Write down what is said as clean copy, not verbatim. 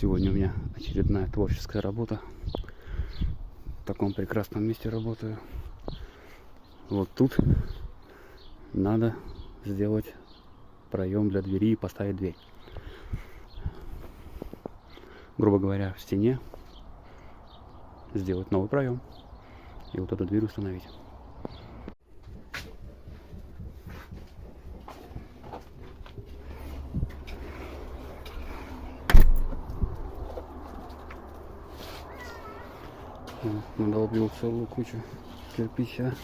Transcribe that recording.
Сегодня у меня очередная творческая работа. В таком прекрасном месте работаю. Вот тут надо сделать проем для двери и поставить дверь. Грубо говоря, в стене сделать новый проем и вот эту дверь установить. Надолбил целую кучу кирпича.